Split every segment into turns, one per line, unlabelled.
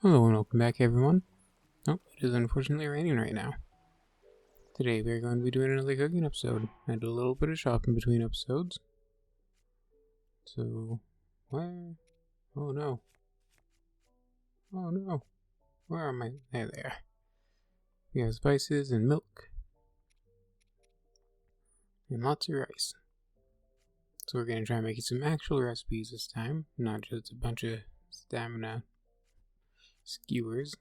Hello and welcome back, everyone. Oh, it is unfortunately raining right now. Today we are going to be doing another cooking episode. I do a little bit of shopping between episodes. So, where? Oh no. Oh no. Where are my... There they are. We have spices and milk. And lots of rice. So we're going to try making some actual recipes this time, not just a bunch of stamina skewers.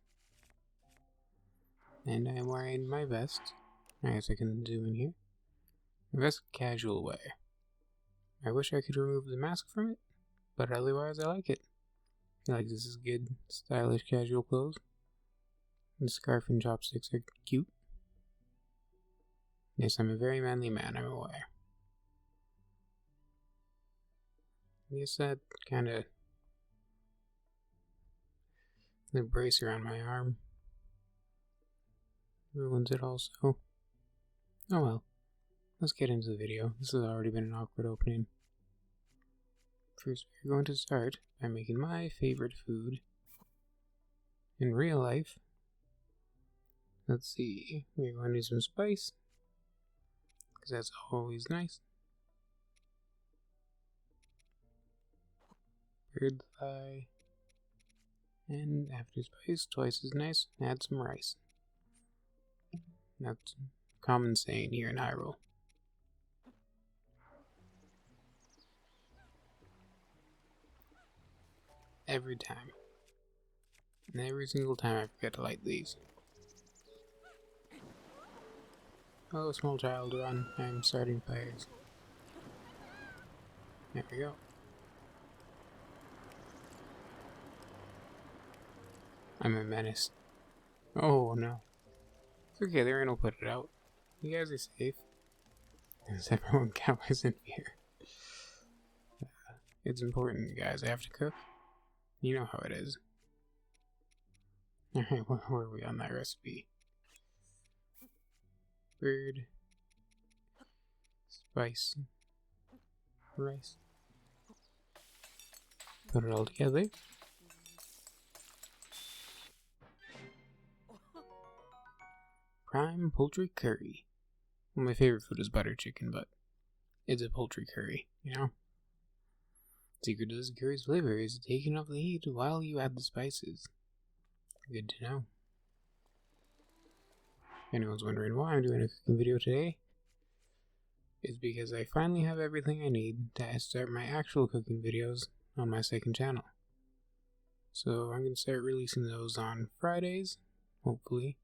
And I'm wearing my vest. I guess I can zoom in here. My vest casual wear. I wish I could remove the mask from it, but otherwise I like it. I feel like this is good, stylish, casual clothes. The scarf and chopsticks are cute. Yes, I'm a very manly man, I'm aware. I guess that kinda... the brace around my arm ruins it also. Oh well. Let's get into the video. This has already been an awkward opening. First, we're going to start by making my favorite food in real life. Let's see. We're going to do some spice, because that's always nice. Bird thigh. And after spice, twice as nice, add some rice. That's a common saying here in Hyrule. Every time. And every single time I forget to light these. Oh, small child, run. I'm starting fires. There we go. I'm a menace. Oh no. It's okay, the rain will put it out. You guys are safe. Except for when cowboys in here. It's important, guys. I have to cook. You know how it is. Alright, where were we on that recipe? Bird. Spice. Rice. Put it all together. Prime poultry curry. Well, my favorite food is butter chicken, but it's a poultry curry, you know? Secret to this curry's flavor is taking off the heat while you add the spices. Good to know. If anyone's wondering why I'm doing a cooking video today, it's because I finally have everything I need to start my actual cooking videos on my second channel. So I'm going to start releasing those on Fridays, hopefully.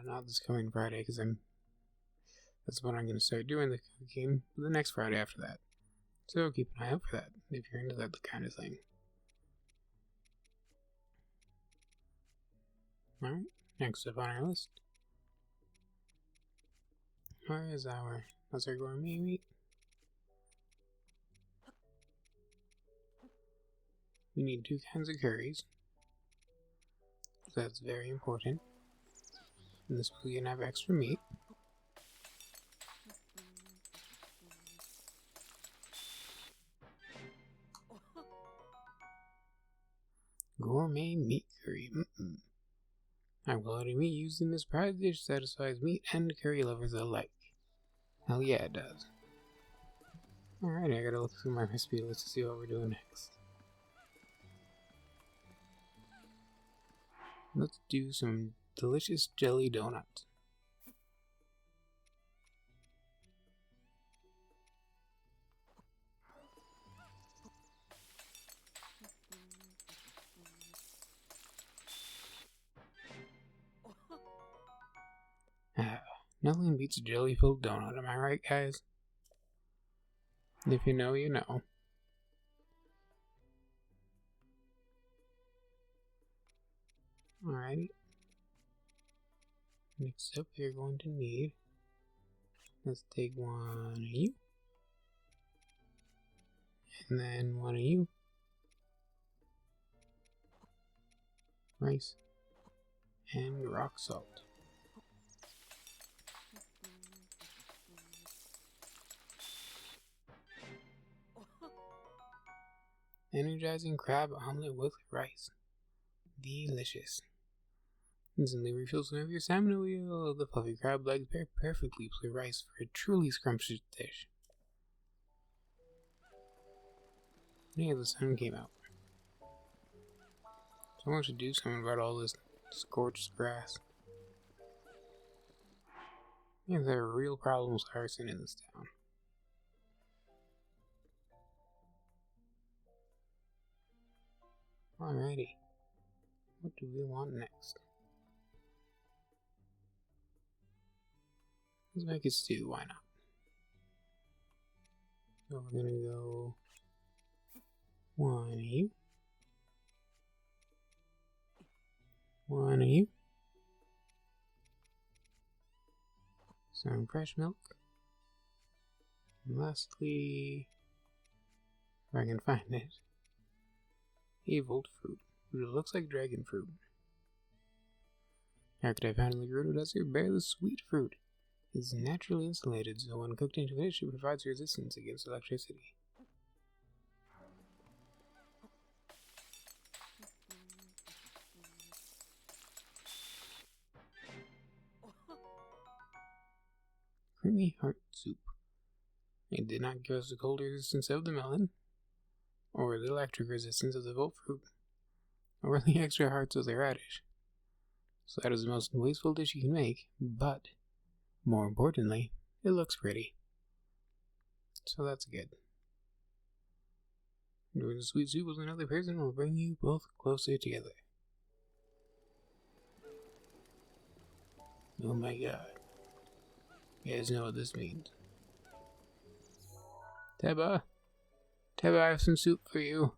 Not this coming Friday, because that's when I'm going to start doing the cooking, the next Friday after that. So keep an eye out for that, if you're into that kind of thing. Alright, next up on our list. Where is that's our gourmet meat. We need 2 kinds of curries. So that's very important. And this way we can have extra meat. Gourmet meat curry. High quality meat used in this prized dish satisfies meat and curry lovers alike. Hell yeah, it does. Alright, I gotta look through my recipe list to see what we're doing next. Let's do some delicious jelly donuts. Nothing beats a jelly-filled donut, am I right, guys? If you know, you know. Alrighty. Next up, you're going to need... Let's take one of you. And then one of you. Rice. And rock salt. Energizing crab omelet with rice. delicious. Instantly refills some of your salmon oil. The fluffy crab legs pair perfectly with rice for a truly scrumptious dish. Yeah, the sun came out. Someone should do something about all this scorched grass. Yeah, there are real problems with arson in this town. Alrighty. What do we want next? Let's make a stew, why not? So we're gonna go one of you. One of you. Some fresh milk. And lastly, if I can find it, a volt fruit, but it looks like dragon fruit. How could I find in the Gerudo Desert? Bear the sweet fruit. It's naturally insulated, so when cooked into fish, it provides resistance against electricity. Creamy heart soup. It did not give us the cold resistance of the melon, or the electric resistance of the volt fruit, or the extra hearts of the radish. So that is the most wasteful dish you can make, but, more importantly, it looks pretty. So that's good. Doing the sweet soup with another person will bring you both closer together. Oh my god. You guys know what this means. Teba! Teba, I have some soup for you.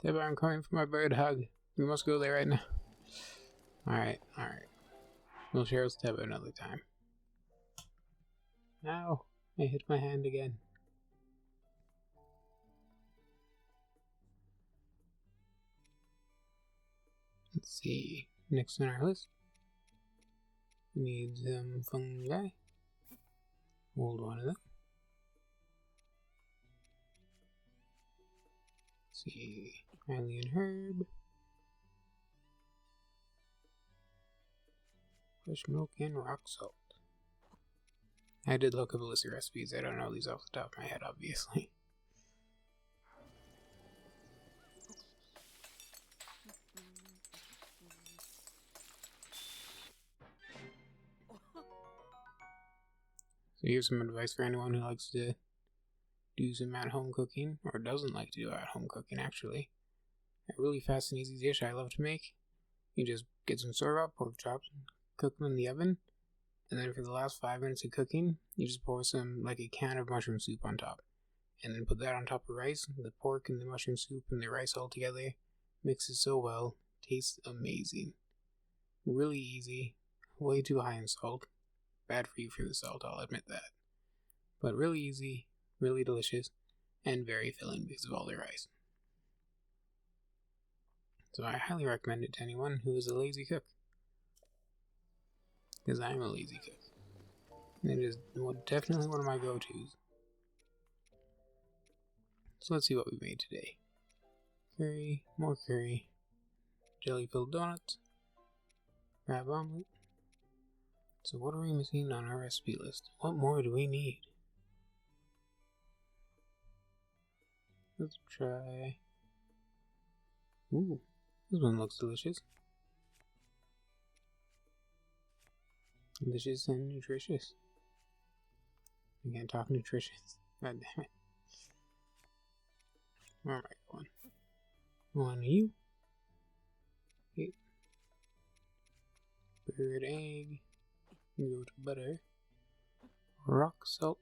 Teba, I'm coming for my bird hug. We must go there right now. Alright. We'll share with Teba another time. Ow! I hit my hand again. Let's see. Next on our list, we need some fungi. Hold one of them. Let's see. Alien herb. Fresh milk and rock salt. I did look up a list of recipes. I don't know these off the top of my head, obviously. So here's some advice for anyone who likes to do some at-home cooking, or doesn't like to do at-home cooking, actually. A really fast and easy dish I love to make. You just get some store-bought pork chops, cook them in the oven, and then for the last 5 minutes of cooking, you just pour some, like a can of mushroom soup on top. And then put that on top of rice, the pork and the mushroom soup and the rice all together. Mix it so well. Tastes amazing. Really easy. Way too high in salt. Bad for you for the salt, I'll admit that. But really easy, really delicious, and very filling because of all the rice. So I highly recommend it to anyone who is a lazy cook. Because I'm a lazy cook. It is definitely one of my go-tos. So let's see what we made today. Curry, more curry, jelly-filled donuts, crab omelet. So what are we missing on our recipe list? What more do we need? Let's try... Ooh, this one looks delicious. Delicious and nutritious. I can't talk nutritious. God damn it. Where am I going? One of you. Okay. Bird egg. Go to butter. Rock salt.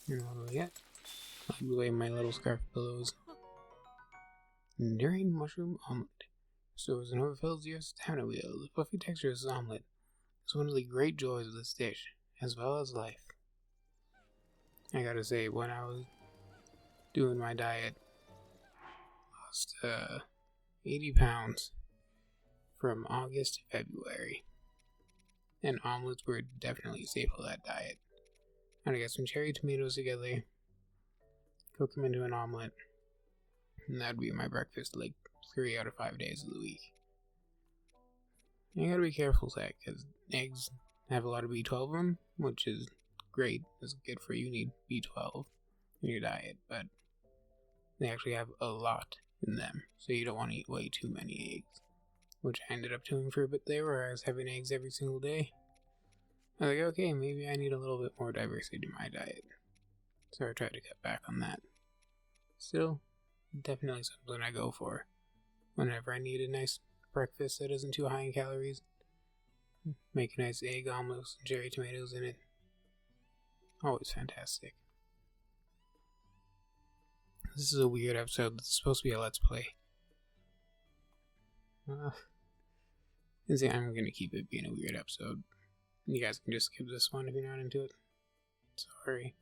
And what do we get? Like the way my little scarf pillows. Enduring mushroom omelet. Stores and overfills your stamina wheel. The fluffy texture of this omelet is one of the great joys of this dish, as well as life. I gotta say, when I was doing my diet, lost 80 pounds from August to February. And omelets were definitely a staple of that diet. I'm gonna get some cherry tomatoes together, cook them into an omelet, and that'd be my breakfast like 3 out of 5 days of the week. You gotta be careful with that, because eggs have a lot of B12 in them, which is great. It's good for you. You need B12 in your diet, but they actually have a lot in them, so you don't want to eat way too many eggs, which I ended up doing for a bit there, where I was having eggs every single day. I was like, okay, maybe I need a little bit more diversity in my diet, so I tried to cut back on that. Still, definitely something I go for whenever I need a nice breakfast that isn't too high in calories. Make a nice egg omelet with some cherry tomatoes in it. Always fantastic. This is a weird episode. This is supposed to be a Let's Play. I'm gonna keep it being a weird episode. You guys can just skip this one if you're not into it. Sorry.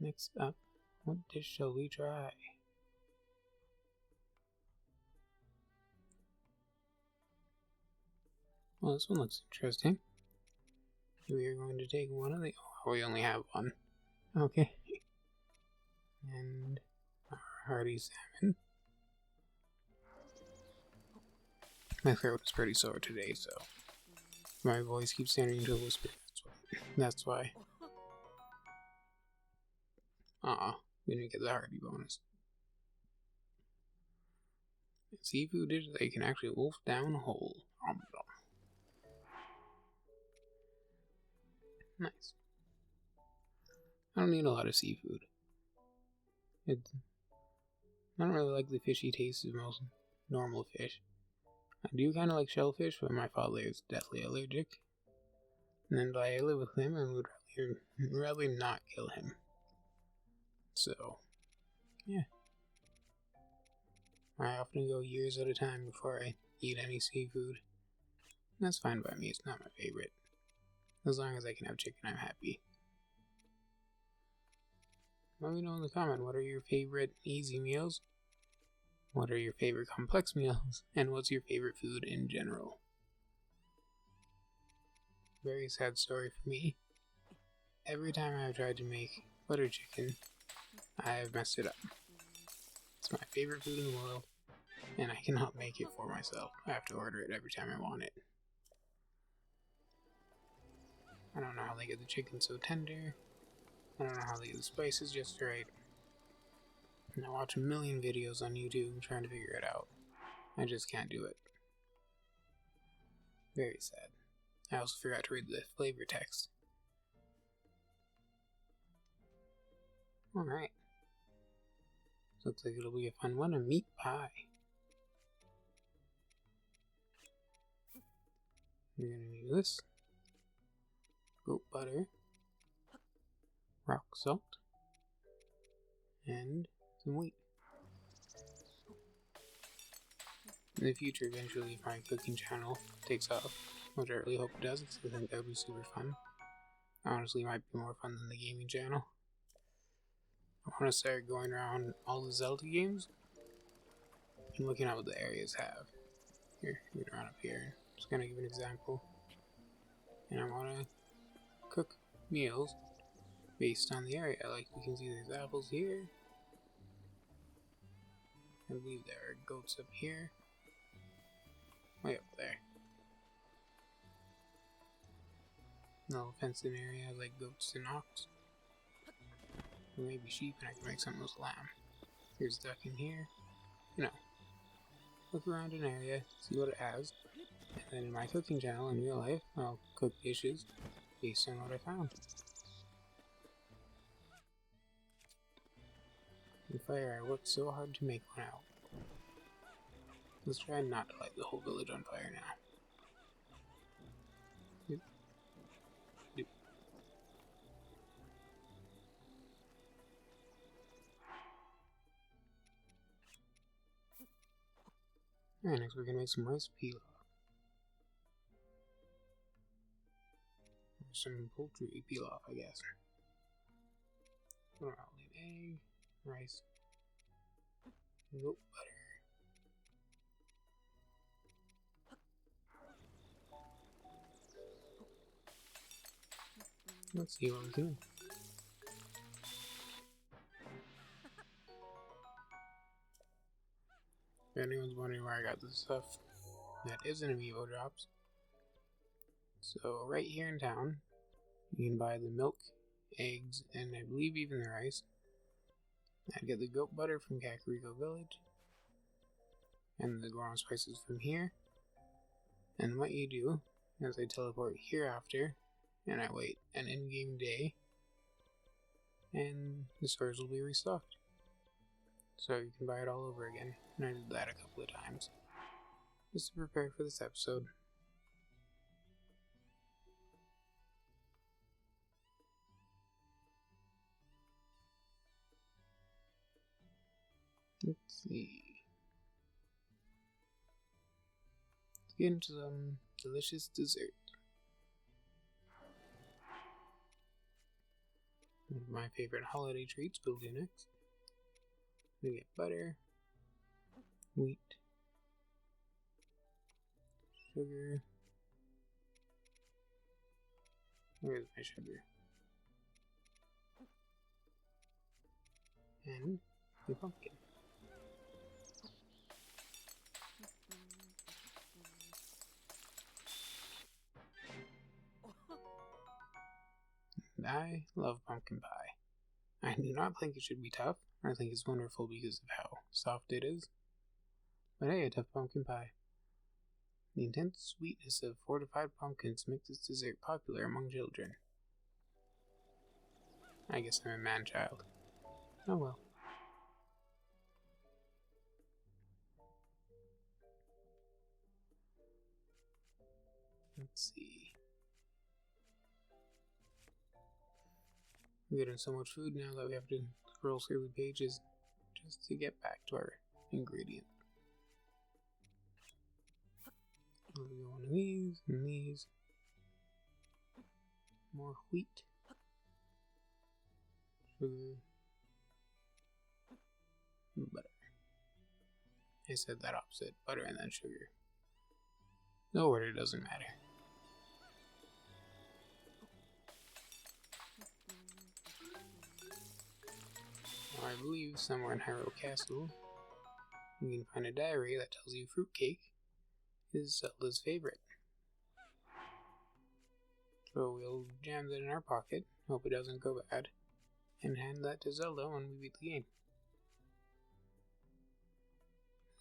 Next up, what dish shall we try? Well, this one looks interesting. We are going to take one of the... Oh, we only have one. Okay. And our hearty salmon. My throat is pretty sore today, so my voice keeps turning into a whisper. That's why. We didn't get the hearty bonus. Seafood dish they can actually wolf down whole. Nice. I don't need a lot of seafood. I don't really like the fishy taste of most normal fish. I do kind of like shellfish, but my father is deathly allergic. And I live with him and would rather not kill him. So, yeah. I often go years at a time before I eat any seafood. That's fine by me, it's not my favorite. As long as I can have chicken, I'm happy. Let me know in the comment, what are your favorite easy meals? What are your favorite complex meals? And what's your favorite food in general? Very sad story for me. Every time I've tried to make butter chicken, I have messed it up. It's my favorite food in the world, and I cannot make it for myself. I have to order it every time I want it. I don't know how they get the chicken so tender. I don't know how they get the spices just right. And I watch a million videos on YouTube trying to figure it out. I just can't do it. Very sad. I also forgot to read the flavor text. Alright. Looks like it'll be a fun one, a meat pie. We're gonna need this. Goat butter. Rock salt. And some wheat. In the future, eventually, if my cooking channel takes off, which I really hope it does, because I think that would be super fun. Honestly, it might be more fun than the gaming channel. I want to start going around all the Zelda games and looking at what the areas have. Here, we're around up here. Just gonna give an example. And I want to cook meals based on the area. Like, we can see there's apples here. I believe there are goats up here. Way up there. No fenced in area like goats and ox. Or maybe sheep, and I can make something with lamb. Here's duck in here. You know, look around an area, see what it has, and then in my cooking channel in real life, I'll cook dishes based on what I found. And fire, I worked so hard to make one out. Let's try not to light the whole village on fire now. Doop. Doop. Alright, next we're gonna make some rice pilaf. Or some poultry pilaf, I guess. Or I'll need egg, rice, goat butter. Let's see what we can do. If anyone's wondering where I got this stuff, that isn't amiibo drops. So right here in town, you can buy the milk, eggs, and I believe even the rice. I'd get the goat butter from Kakariko Village, and the ground spices from here. And what you do is I teleport here after, and I wait an in-game day, and the stores will be restocked. So you can buy it all over again, and I did that a couple of times, just to prepare for this episode. Let's see. Let's get into some delicious dessert. One of my favorite holiday treats we'll do next. We get butter, wheat, sugar. Where's my sugar? And the pumpkin. I love pumpkin pie. I do not think it should be tough. I think it's wonderful because of how soft it is. But hey, a tough pumpkin pie. The intense sweetness of fortified pumpkins makes this dessert popular among children. I guess I'm a man-child. Oh well. Let's see. We're getting so much food now that we have to scroll through the pages just to get back to our ingredient. We'll go one of these and these. More wheat. Sugar. Butter. I said that opposite. Butter and then sugar. No order doesn't matter. Now, I believe somewhere in Hyrule Castle, you can find a diary that tells you fruitcake is Zelda's favorite. So we'll jam that in our pocket, hope it doesn't go bad, and hand that to Zelda when we beat the game.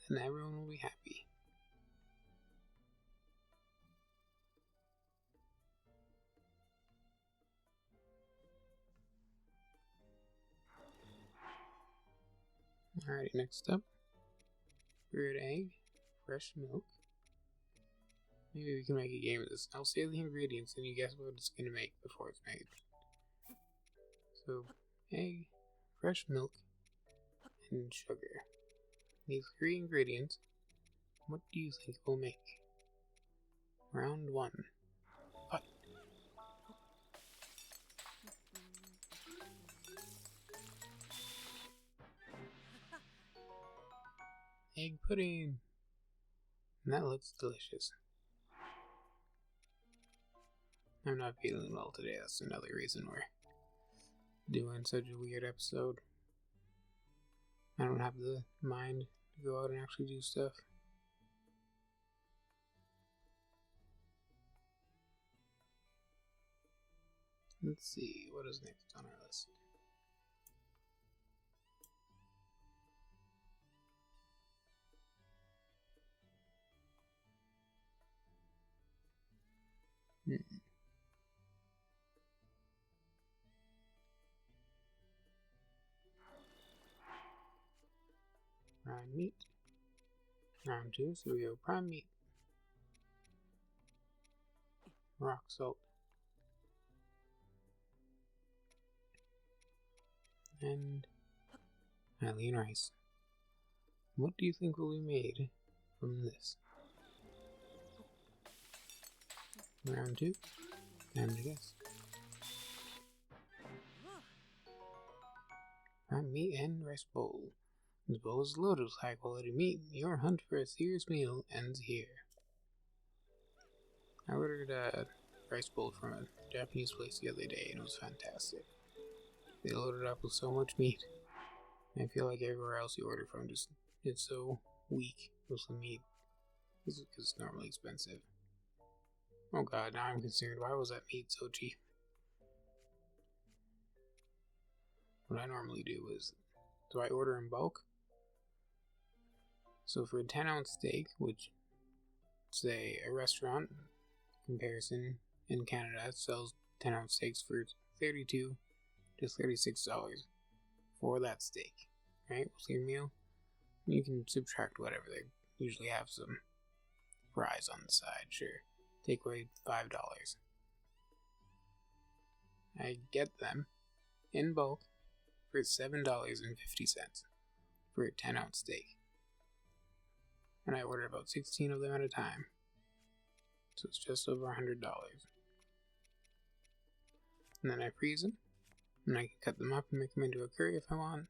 And everyone will be happy. Alrighty, next up, brewed egg, fresh milk. Maybe we can make a game of this. I'll say the ingredients and you guess what it's going to make before it's made. So, egg, fresh milk, and sugar. These 3 ingredients, what do you think we'll make? Round 1. Fight! Egg pudding! And that looks delicious. I'm not feeling well today, that's another reason we're doing such a weird episode. I don't have the mind to go out and actually do stuff. Let's see, what is next on our list? Prime meat. Round 2, so we go prime meat. Rock salt. And Hylian rice. What do you think will be made from this? Round 2. Time to guess. Prime meat and rice bowl. This bowl is loaded with high quality meat. Your hunt for a serious meal ends here. I ordered rice bowl from a Japanese place the other day, and it was fantastic. They loaded up with so much meat. I feel like everywhere else you order from, just it's so weak with the meat because it's normally expensive. Oh god, now I'm concerned. Why was that meat so cheap? What I normally do is, do I order in bulk? So for a 10-ounce steak, which say a restaurant comparison in Canada sells 10-ounce steaks for $32 to $36 for that steak, right? With your meal, you can subtract whatever. They usually have some fries on the side, sure. Take away $5. I get them in bulk for $7.50 for a 10-ounce steak. And I ordered about 16 of them at a time. So it's just over $100. And then I freeze them, and I can cut them up and make them into a curry if I want.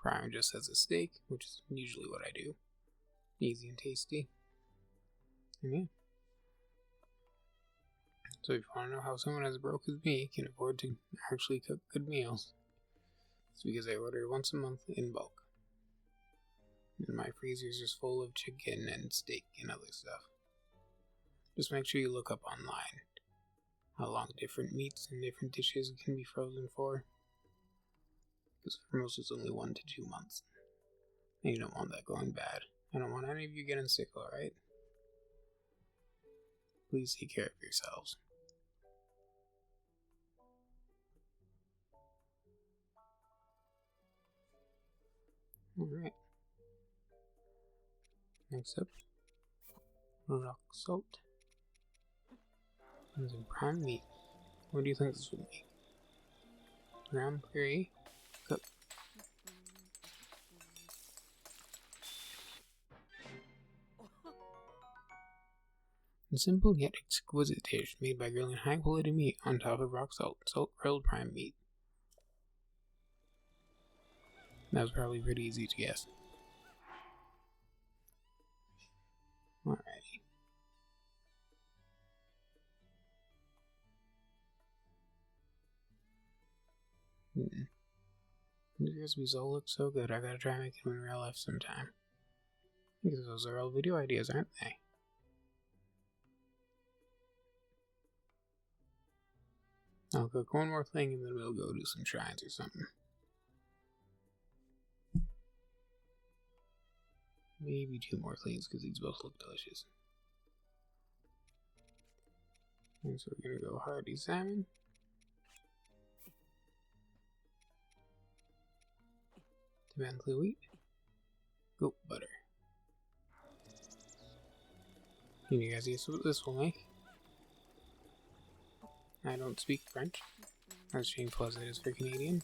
Fry them just as a steak, which is usually what I do. Easy and tasty. And yeah. So if you want to know how someone as broke as me can afford to actually cook good meals, it's because I order once a month in bulk. And my freezer is just full of chicken and steak and other stuff. Just make sure you look up online how long different meats and different dishes can be frozen for. Because for most it's only 1 to 2 months. And you don't want that going bad. I don't want any of you getting sick, alright? Please take care of yourselves. Alright. Next up, rock salt. And some prime meat. What do you think this would make? Ground curry, cook. A simple yet exquisite dish made by grilling high quality meat on top of rock salt, grilled prime meat. That was probably pretty easy to guess. Alrighty. These recipes all look so good, I gotta try making them in real life sometime. Because those are all video ideas, aren't they? I'll cook one more thing and then we'll go do some shrines or something. Maybe 2 more things because these both look delicious. And so we're gonna go hearty salmon. Tomato wheat. Goat butter. Can you guys guess what this will make? I don't speak French, as shameful as it is for Canadian,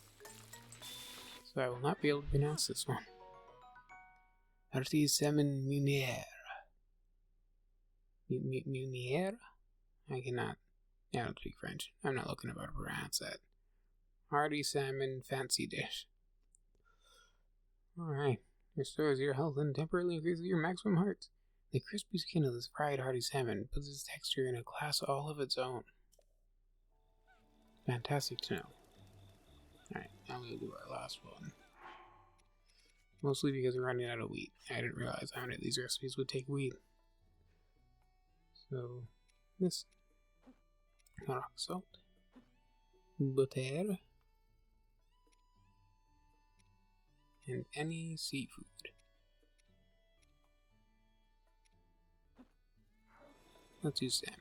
so I will not be able to pronounce this one. Hearty salmon meunière. Meunière? I don't speak French. I'm not looking about to pronounce that. Hearty salmon fancy dish. Alright, restores your health and temporarily increases your maximum hearts. The crispy skin of this fried hearty salmon puts its texture in a class all of its own. Fantastic to know. Alright, now we'll do our last one. Mostly because we're running out of wheat. I didn't realize how many of these recipes would take wheat. So, this rock salt, butter, and any seafood. Let's use salmon.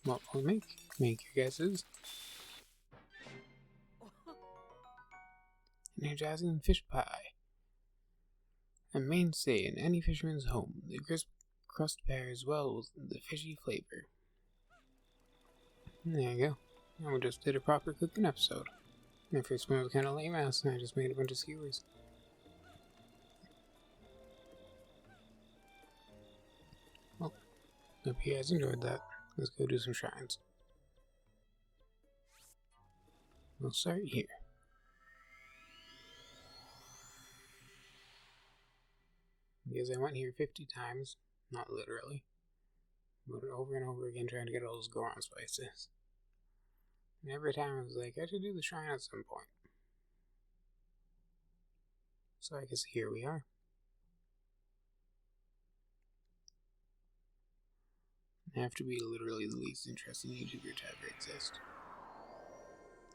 What will we make? Make your guesses. Energizing fish pie. A mainstay in any fisherman's home, the crisp crust pairs well with the fishy flavor. There you go. Now we just did a proper cooking episode. My first one was kind of lame ass, and I just made a bunch of skewers. Well, hope you guys enjoyed that. Let's go do some shrines. We'll start here. Because I went here 50 times, not literally. But over and over again trying to get all those Goron spices. And every time I was like, I should do the shrine at some point. So I guess here we are. I have to be literally the least interesting YouTuber to ever exist.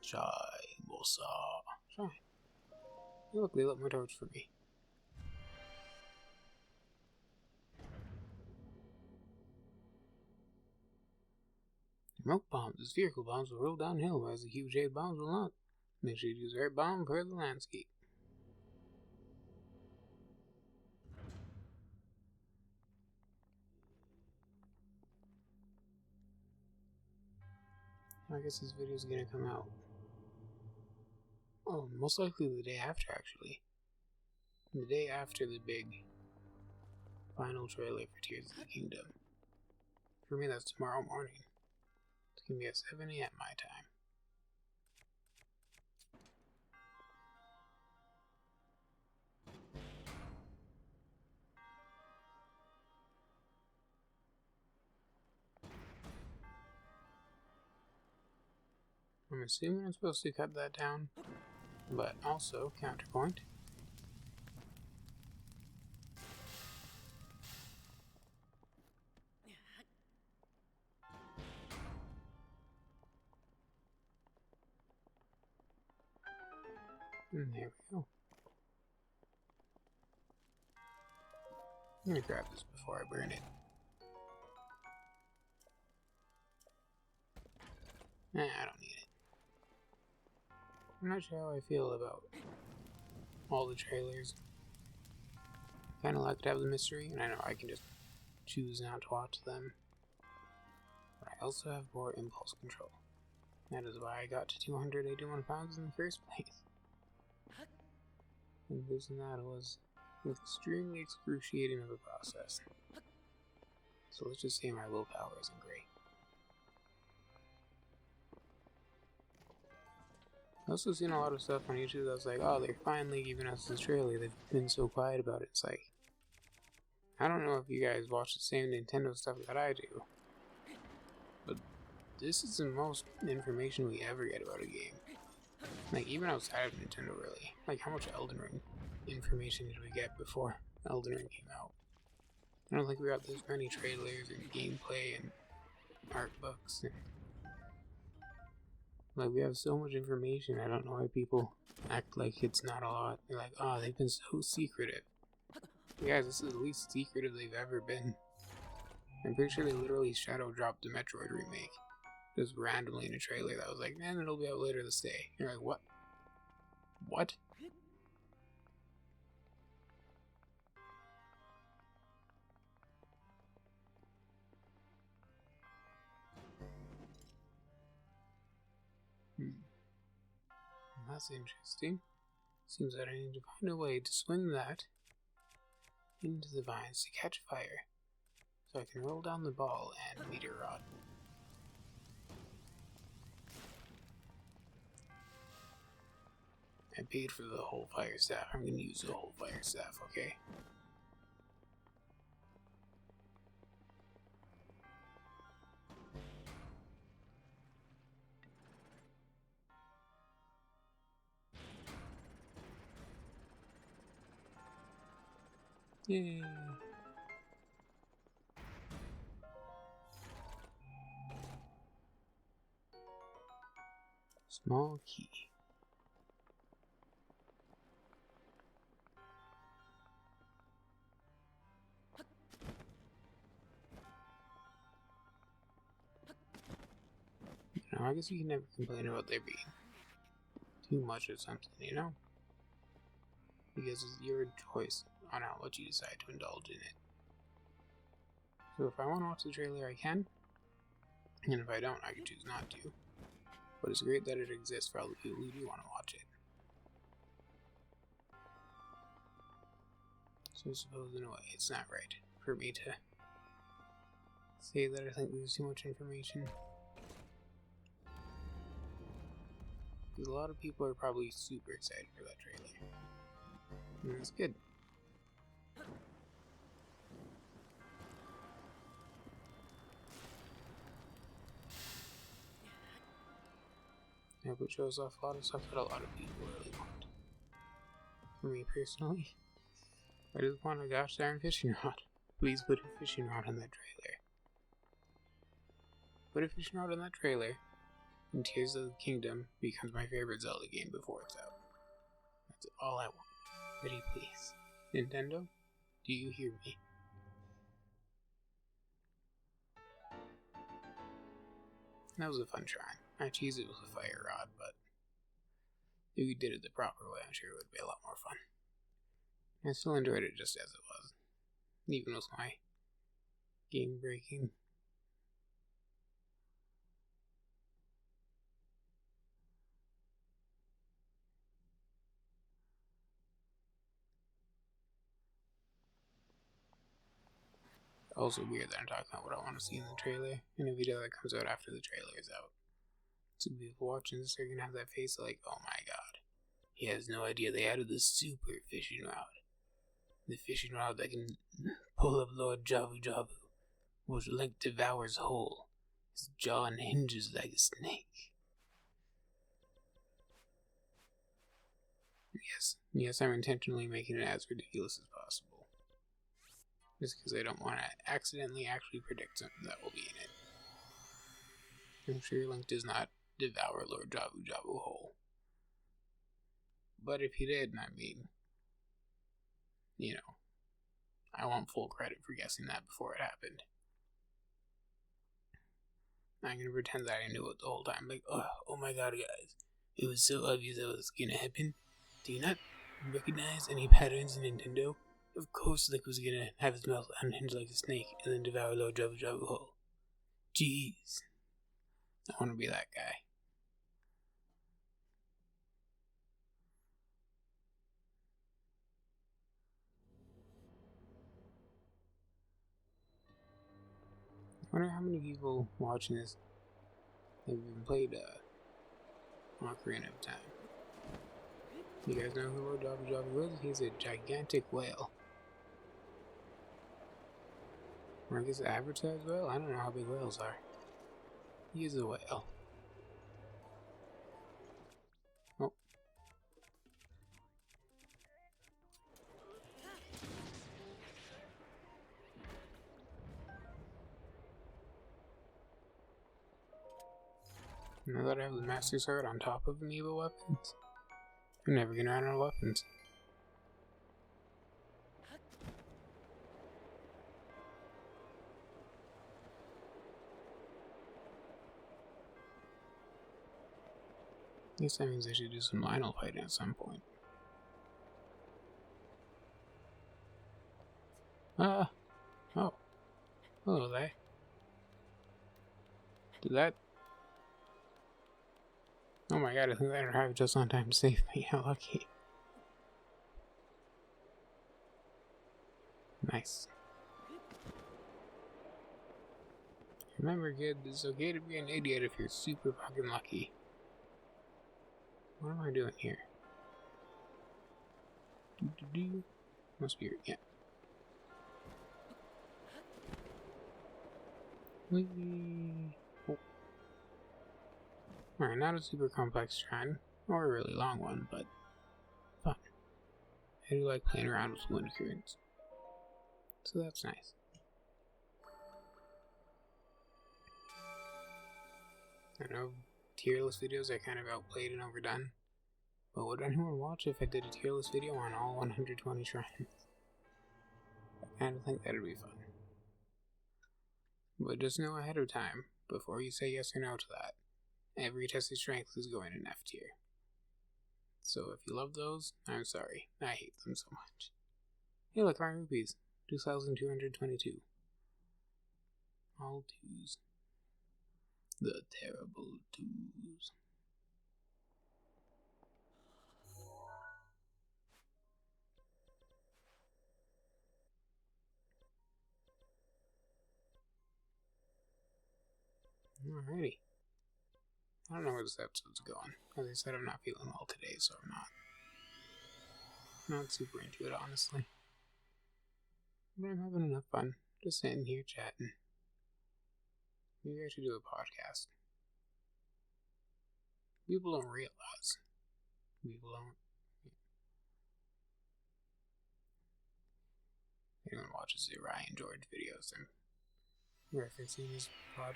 Chai, Bosa, Chai. Hey, look, they lit my torch for me. Smoke bombs. As vehicle bombs will roll downhill, whereas the huge aid bombs will not. Make sure you use the right bomb per the landscape. I guess this video is gonna come out. Oh, most likely the day after, actually. The day after the big final trailer for Tears of the Kingdom. For me, that's tomorrow morning. It's gonna be at 7 AM my time. I'm assuming I'm supposed to cut that down, but also, counterpoint. And there we go. I'm gonna grab this before I burn it. I don't need it. I'm not sure how I feel about all the trailers. Kind of like to have the mystery, and I know I can just choose not to watch them. But I also have poor impulse control. That is why I got to 281 pounds in the first place. And losing that was extremely excruciating of a process. So let's just say my willpower isn't great. I've also seen a lot of stuff on YouTube that's like, oh, they're finally giving us this trailer. They've been so quiet about it. It's like, I don't know if you guys watch the same Nintendo stuff that I do, but this is the most information we ever get about a game. Like, even outside of Nintendo, really. Like, how much Elden Ring information did we get before Elden Ring came out? I don't think we got this many trailers and gameplay and art books. Like, we have so much information, I don't know why people act like it's not a lot. They're like, oh, they've been so secretive. Guys, this is the least secretive they've ever been. I'm pretty sure they literally shadow dropped the Metroid remake. Just randomly in a trailer that was like, man, it'll be out later this day. You're like, what? What? That's interesting. Seems that I need to find a way to swing that into the vines to catch fire, so I can roll down the ball and meteor rod. I paid for the whole fire staff. I'm gonna use the whole fire staff, okay? Yay! Small key. You know, I guess you can never complain about there being too much of something, you know? Because it's your choice on how much you decide to indulge in it. So if I want to watch the trailer, I can. And if I don't, I can choose not to. But it's great that it exists for all the people who do want to watch it. So I suppose in a way, it's not right for me to say that I think there's too much information. Because a lot of people are probably super excited for that trailer. And it's good. I hope it shows off a lot of stuff that a lot of people really want. For me personally, I just want a gosh darn fishing rod. Please put a fishing rod on that trailer. Put a fishing rod on that trailer, and Tears of the Kingdom becomes my favorite Zelda game before it's out. That's all I want. Pretty please. Nintendo, do you hear me? That was a fun shrine. I teased it with a fire rod, but if you did it the proper way, I'm sure it would be a lot more fun. I still enjoyed it just as it was, even with my game breaking. Also weird that I'm talking about what I want to see in the trailer in a video that comes out after the trailer is out. So people watching this are gonna have that face like, oh my god, he has no idea they added the super fishing rod. The fishing rod that can pull up Lord Jabu Jabu, which Link devours whole. His jaw unhinges like a snake. Yes, I'm intentionally making it as ridiculous as possible. Just because I don't want to accidentally actually predict something that will be in it. I'm sure Link does not devour Lord Jabu Jabu whole. But if he did, I mean, I want full credit for guessing that before it happened. I'm gonna pretend that I knew it the whole time. Like, oh my god, guys. It was so obvious that was gonna happen. Do you not recognize any patterns in Nintendo? Of course Link was gonna have his mouth unhinged like a snake and then devour Lord Jabu Jabu whole. Jeez. I want to be that guy. I wonder how many people watching this have even played Ocarina of Time. You guys know who Lord Jabu Jabu is? He's a gigantic whale. Or I guess an advertised whale? I don't know how big whales are. He is a whale. Oh. Now that I have the Master Sword on top of Amiibo weapons, I'm never gonna run out of weapons. I guess that means I should do some Lionel fighting at some point. Oh. Hello there. Did that... Oh my god, I think that arrived just on time to save me. How lucky. Nice. Remember, kid, it's okay to be an idiot if you're super fucking lucky. What am I doing here? Must be... yeah. Whee! Oh. Alright, not a super complex shrine, or a really long one, but fun. I do like playing around with wind currents, so that's nice. I know tier list videos are kind of outplayed and overdone, but would anyone watch if I did a tier list video on all 120 shrines? I kind of think that'd be fun. But just know ahead of time, before you say yes or no to that, every test of strength is going in F tier. So if you love those, I'm sorry. I hate them so much. Hey look, my rupees. 2,222. All twos. The terrible twos. Alrighty. I don't know where this episode's going. As I said, I'm not feeling well today, so I'm not super into it, honestly. But I'm having enough fun, just sitting here chatting. Maybe I should do a podcast. People don't realize. People don't. Anyone watches the Ryan George videos, I'm referencing his pod.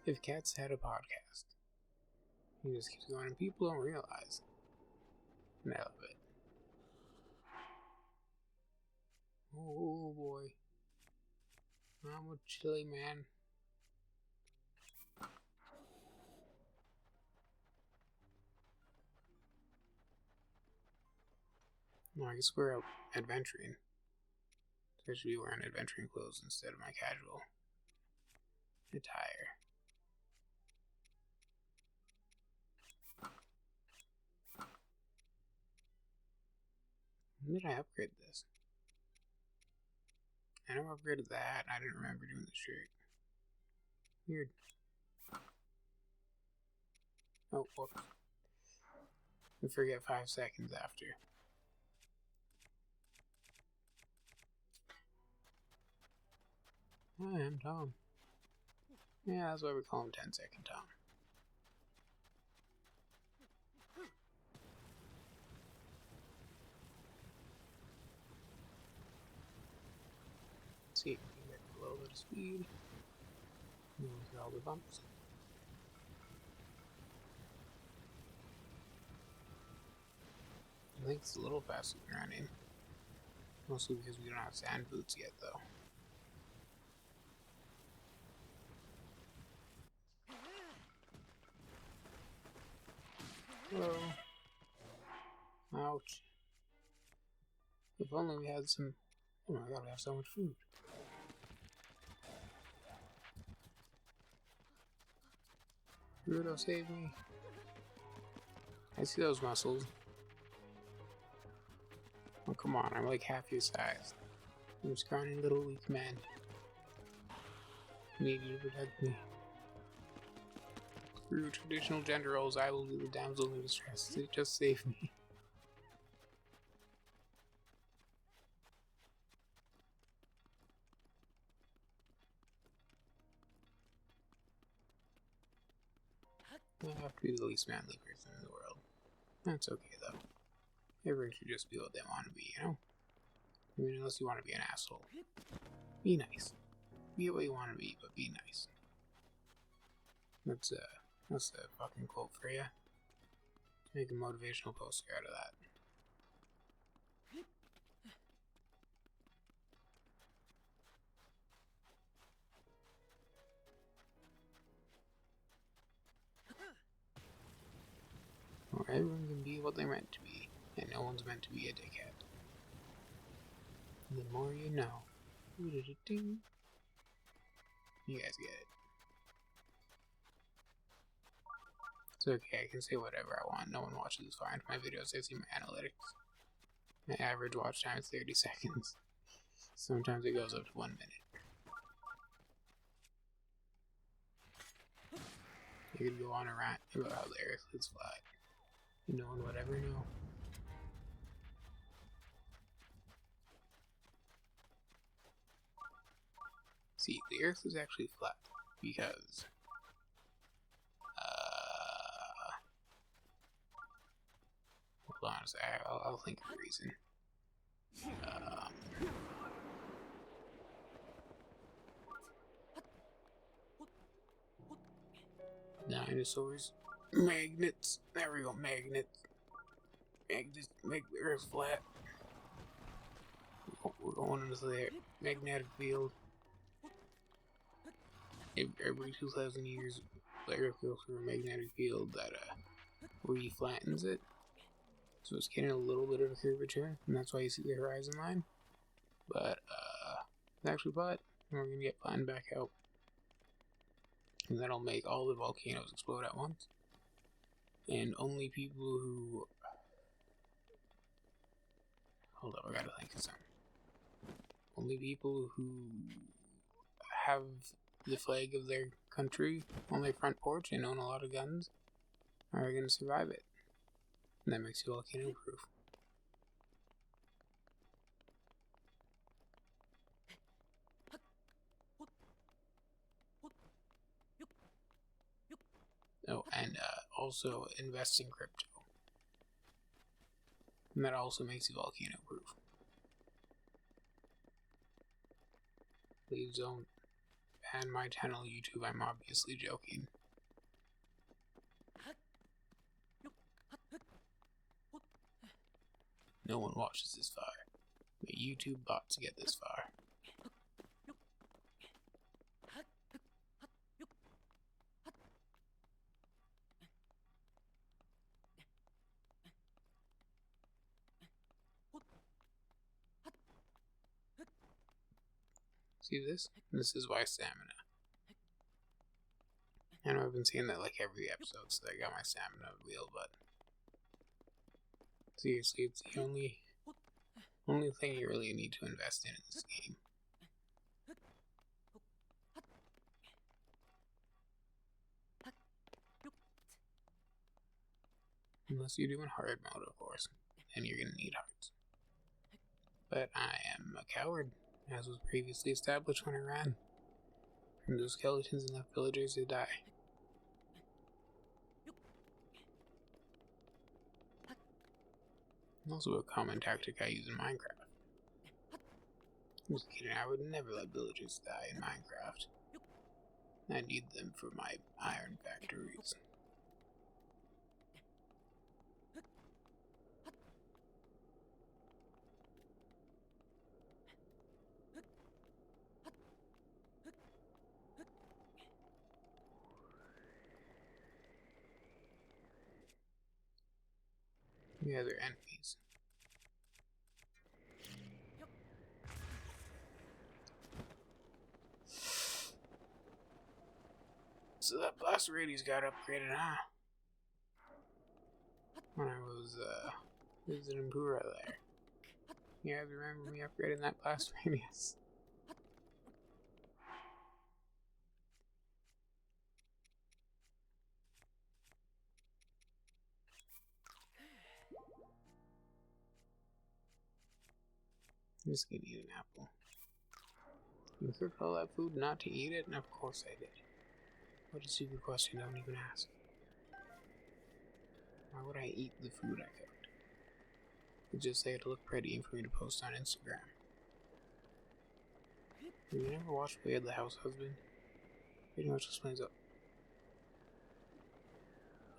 If cats had a podcast, he just keeps going, and people don't realize. And I love it. Oh boy, I'm a chilly man. No, I guess we're out adventuring. So I should be wearing adventuring clothes instead of my casual attire. When did I upgrade this? I never upgraded that, and I didn't remember doing the shirt. Weird. Oh, whoops. We forget 5 seconds after. Hi, I'm Tom. Yeah, that's why we call him 10-second Tom. Let's see if we can get a little bit of speed. Move all the bumps. I think it's a little faster than running. Mostly because we don't have sand boots yet, though. Hello. Ouch. If only we had some... Oh my god, we have so much food. Rudo, save me. I see those muscles. Oh, come on, I'm like half your size. I'm a scrawny little weak man. Need you to protect me. Through traditional gender roles, I will be the damsel in distress. Just save me. I have to be the least manly person in the world. That's okay, though. Everyone should just be what they want to be, you know? I mean, unless you want to be an asshole. Be nice. Be what you want to be, but be nice. That's a fucking quote for you. Make a motivational poster out of that. Or everyone can be what they're meant to be, and no one's meant to be a dickhead. The more you know. You guys get it. It's okay, I can say whatever I want. No one watches this far into my videos. They see my analytics. My average watch time is 30 seconds. Sometimes it goes up to 1 minute. You could go on a rant about how the earth is flat. No one would ever know. See, the earth is actually flat because hold on a sec, I'll think of a reason. Dinosaurs. Magnets. There we go, magnets. Magnets make the earth flat. We're going into the magnetic field. Every 2,000 years, the earth goes through a magnetic field that re-flattens it. So it's getting a little bit of a curvature, and that's why you see the horizon line. But, it's actually flat, and we're gonna get flattened back out. And that'll make all the volcanoes explode at once. And only people who... Hold up, I gotta think of something. Only people who have the flag of their country on their front porch and own a lot of guns are gonna survive it. And that makes you volcano proof. Oh, and also invest in crypto. And that also makes you volcano proof. Please don't ban my channel, YouTube. I'm obviously joking. No one watches this far. The YouTube bots get this far. See this? This is why stamina. I know I've been saying that like every episode, so I got my stamina wheel, but seriously, it's the only thing you really need to invest in this game. Unless you're doing hard mode, of course, and you're gonna need hearts. But I am a coward, as was previously established when I ran from those skeletons and left villagers to die. Also a common tactic I use in Minecraft. Just kidding, I would never let villagers die in Minecraft. I need them for my iron factories. Yeah, they're enemies. So that blast radius got upgraded, huh? When I was visiting Pura there. You guys remember me upgrading that blast radius? I'm just gonna eat an apple. You cooked all that food not to eat it? And of course I did. What a stupid question, don't even ask. Why would I eat the food I cooked? I'd just say it'll look pretty and for me to post on Instagram. Have you never watched Way of the House Husband? Pretty much explains it.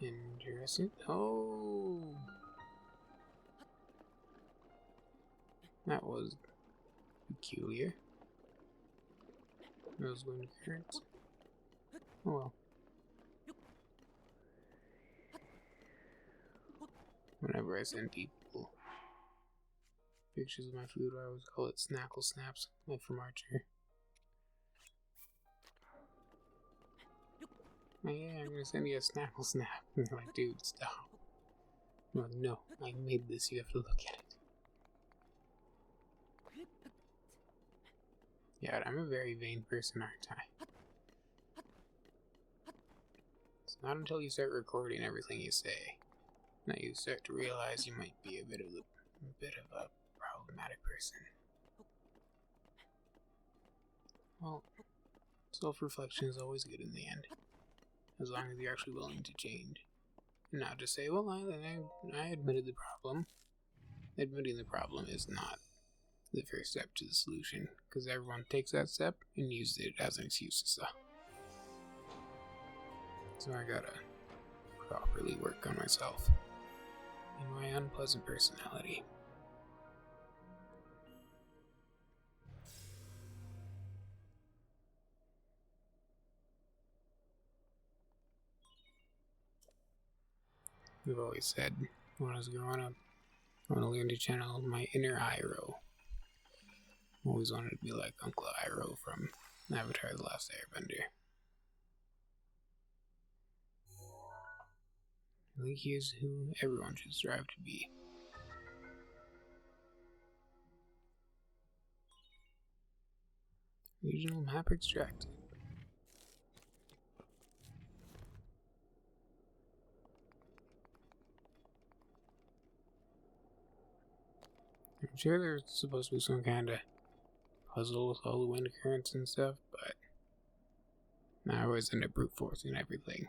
Interesting. Oh! That was peculiar. I was going to currents. Oh well. Whenever I send people pictures of my food, I always call it Snackle Snaps, like from Archer. Oh yeah, I'm gonna send you a Snackle Snap. And you're like, dude, stop. I'm like, no, I made this, you have to look at it. Yeah, I'm a very vain person, aren't I? It's not until you start recording everything you say that you start to realize you might be a bit of a problematic person. Well, self-reflection is always good in the end, as long as you're actually willing to change. And not just say, well, I admitted the problem. Admitting the problem is not the first step to the solution, because everyone takes that step and uses it as an excuse to stop. So I gotta properly work on myself and my unpleasant personality. I've always said when I was growing up, I want to learn to channel my inner Iroh. Always wanted to be like Uncle Iroh from Avatar: The Last Airbender. I think he is who everyone should strive to be. Regional map extracted. I'm sure there's supposed to be some kind of puzzle with all the wind currents and stuff, but I always end up brute forcing everything.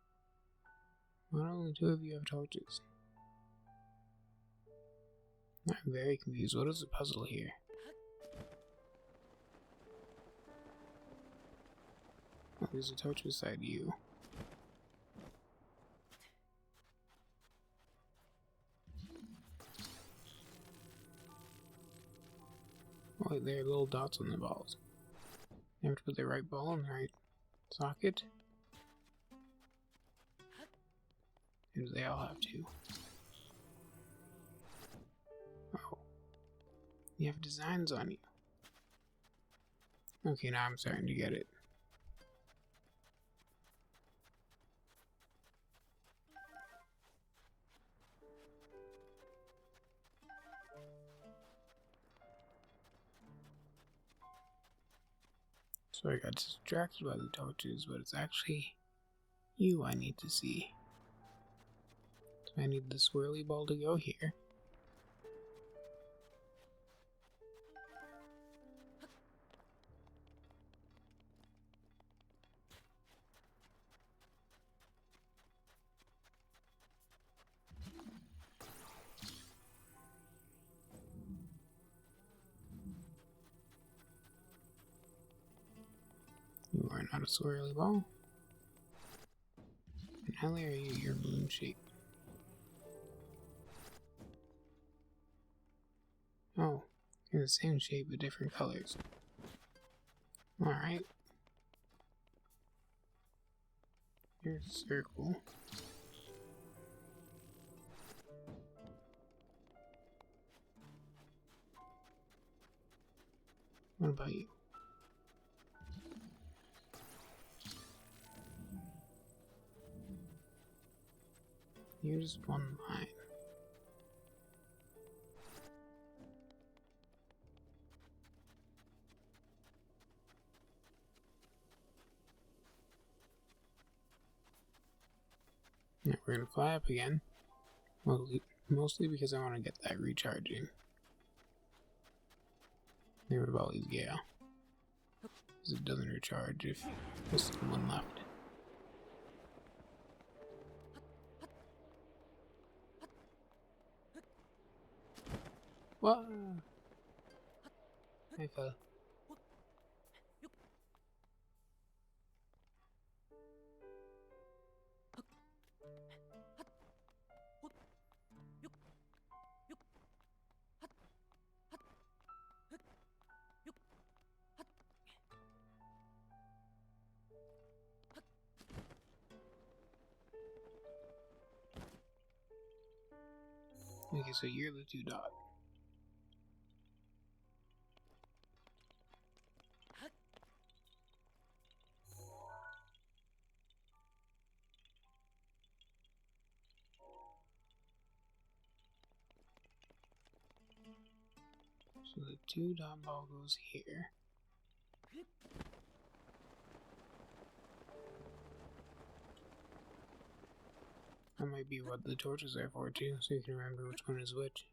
Not only two of you have torches. I'm very confused. What is the puzzle here? Oh, there's a torch beside you. Oh, there are little dots on the balls. You have to put the right ball in the right socket. And they all have to. Oh. You have designs on you. Okay, now I'm starting to get it. So I got distracted by the torches, but it's actually you I need to see. So I need the swirly ball to go here. You are not a swirly ball. And how are you? You're moon shaped. Oh, you're the same shape but different colors. Alright. You're a circle. What about you? You're just one line. Yeah, we're gonna fly up again. Mostly because I want to get that recharging. There would always yeah. Because it doesn't recharge if there's still one left. What? I fell. Okay, so you're the two dot. So the two dot ball goes here. That might be what the torches are for too, so you can remember which one is which.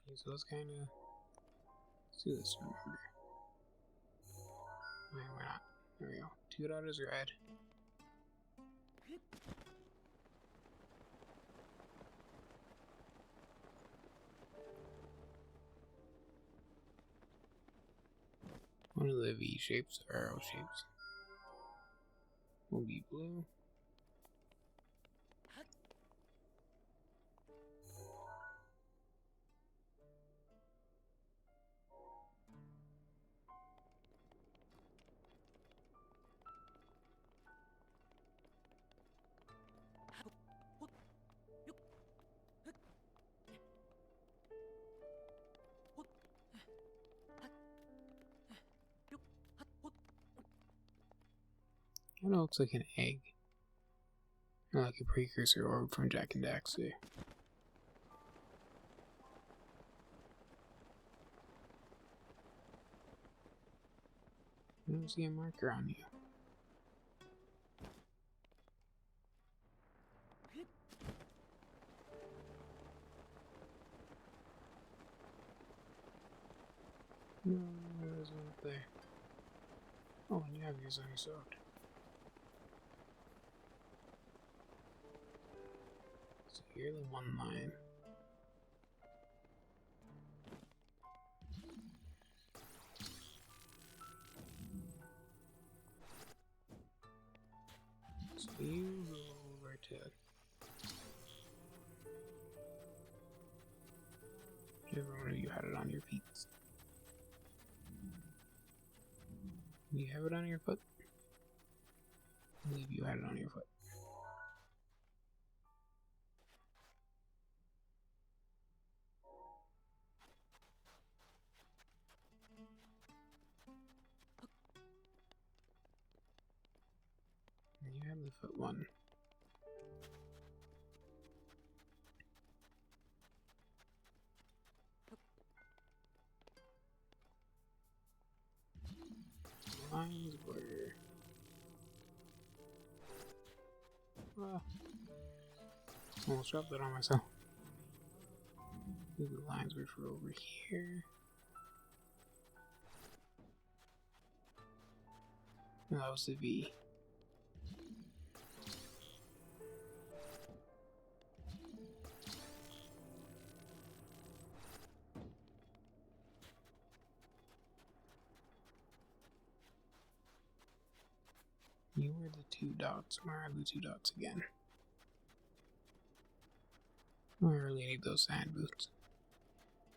Okay, so let's kind of do this. Remember? Wait, we're not. There we go. Two dot is red. One of the V shapes or arrow shapes will be blue. Kind of looks like an egg. Or like a precursor orb from Jack and Daxter. I don't see a marker on you. No, there's one up there. Oh, and you have yours on your sword. So you're the one line. So you go over to whichever one of you had it on your feet. Do you have it on your foot? I believe you had it on your foot. And you have the foot one. Lines were... almost dropped that on myself. The lines were for over here. No, that was the V. You were the two dots. Where are the two dots again? Oh, I really need those sand boots.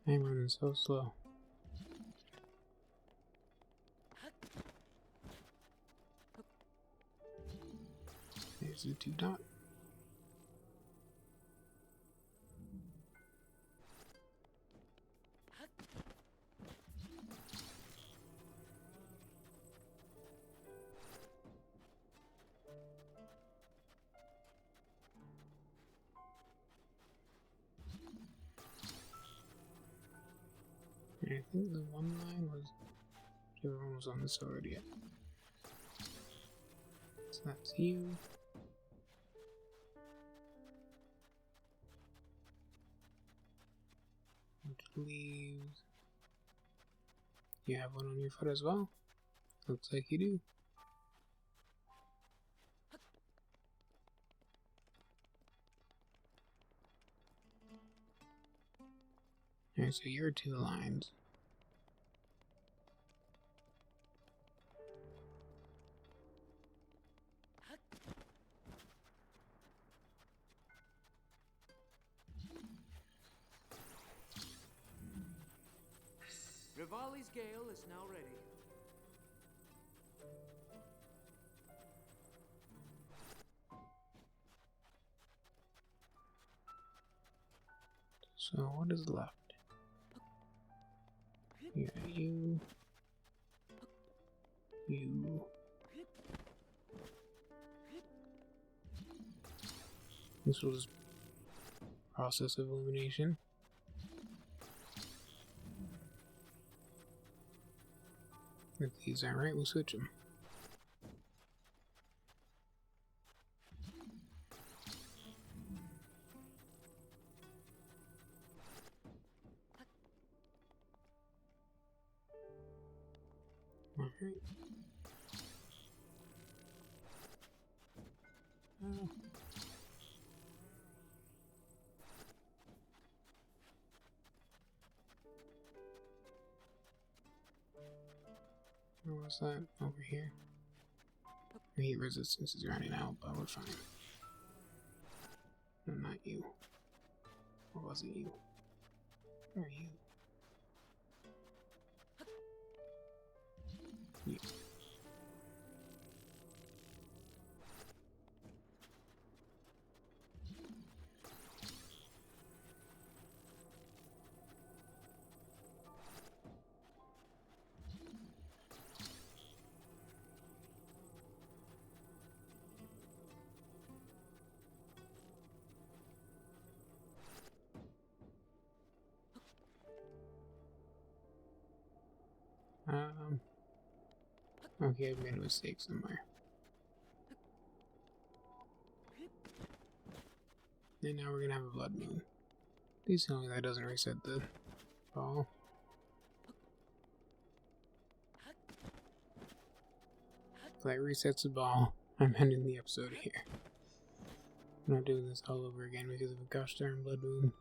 I'm running so slow. There's the two dot. And I think the one line was whichever one was on the sword yet. So that's you. Which leaves. You have one on your foot as well? Looks like you do. Alright, so you're two lines.
Rivali's gale is now ready.
So what is left? Yeah, you. This was process of elimination. If these aren't right, we'll switch them. Alright. Where was that? Over here. Your heat resistance is running out, but we're fine. No, not you. Or was it you? Or you? You. Okay, I've made a mistake somewhere. And now we're gonna have a blood moon. Please tell me that doesn't reset the ball. If that resets the ball, I'm ending the episode here. I'm not doing this all over again because of a gosh darn blood moon.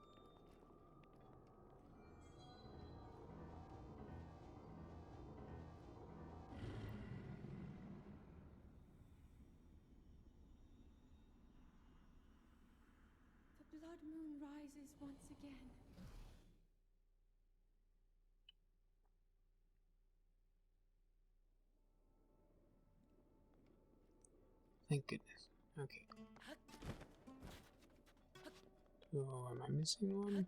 The blood moon rises once again.
Thank goodness. Okay. Oh, am I missing one?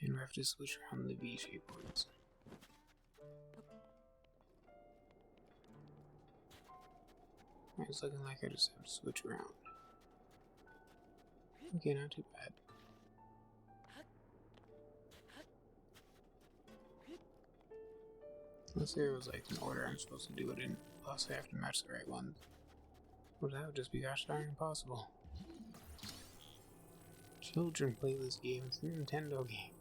And we have to switch around the V-shape ones. It's looking like I just have to switch around. Okay, not too bad. Let's say it was like an order I'm supposed to do it in, plus I have to match the right ones. Well, that would just be gosh darn impossible. Children play this game, it's a Nintendo game.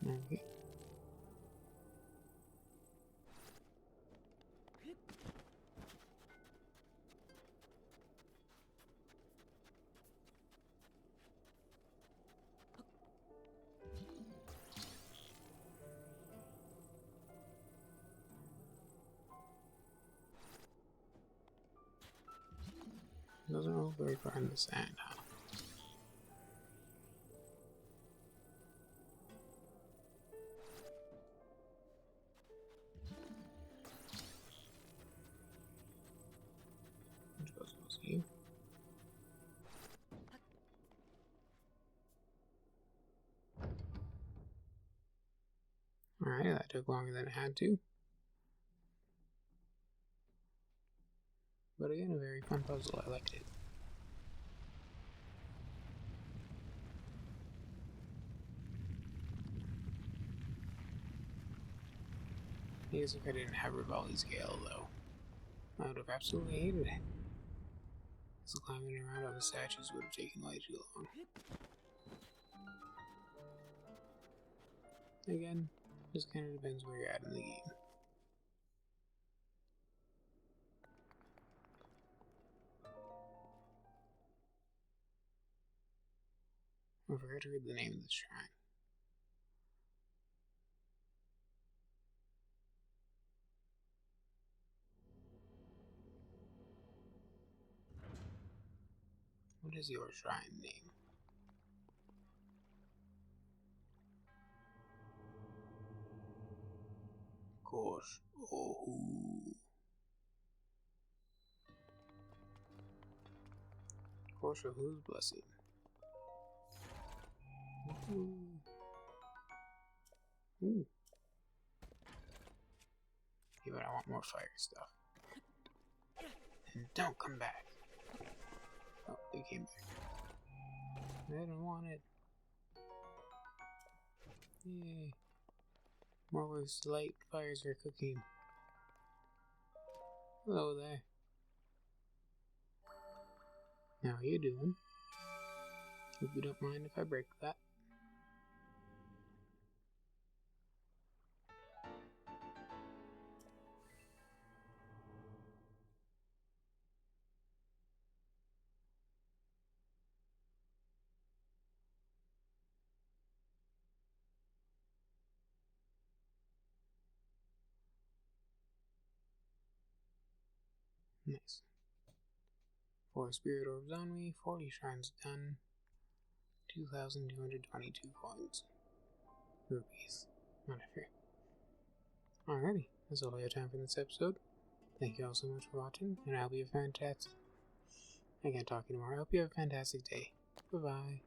Okay. Doesn't roll very far in the sand, huh? Which was you? Alright, that took longer than it had to. But again, a very fun puzzle, I liked it. I guess if I didn't have Rivali's Gale, though, I would have absolutely hated it. Because climbing around on the statues would have taken way too long. Again, just kind of depends where you're at in the game. I forgot to read the name of the shrine. What is your shrine name? Gosh. Oh. Gosh, whose blessing? Ooh. Ooh. Yeah, but I want more fire stuff. And don't come back. Oh, they came back. I don't want it. Yay. More ways to light fires are cooking. Hello there. How are you doing? Hope you don't mind if I break that. Nice. 4 spirit orbs on me, 40 shrines done, 2,222 coins. Rupees. Whatever. Alrighty, that's all I have time for this episode. Thank you all so much for watching, and I hope you have a fantastic... I can't talk anymore. I hope you have a fantastic day. Bye-bye.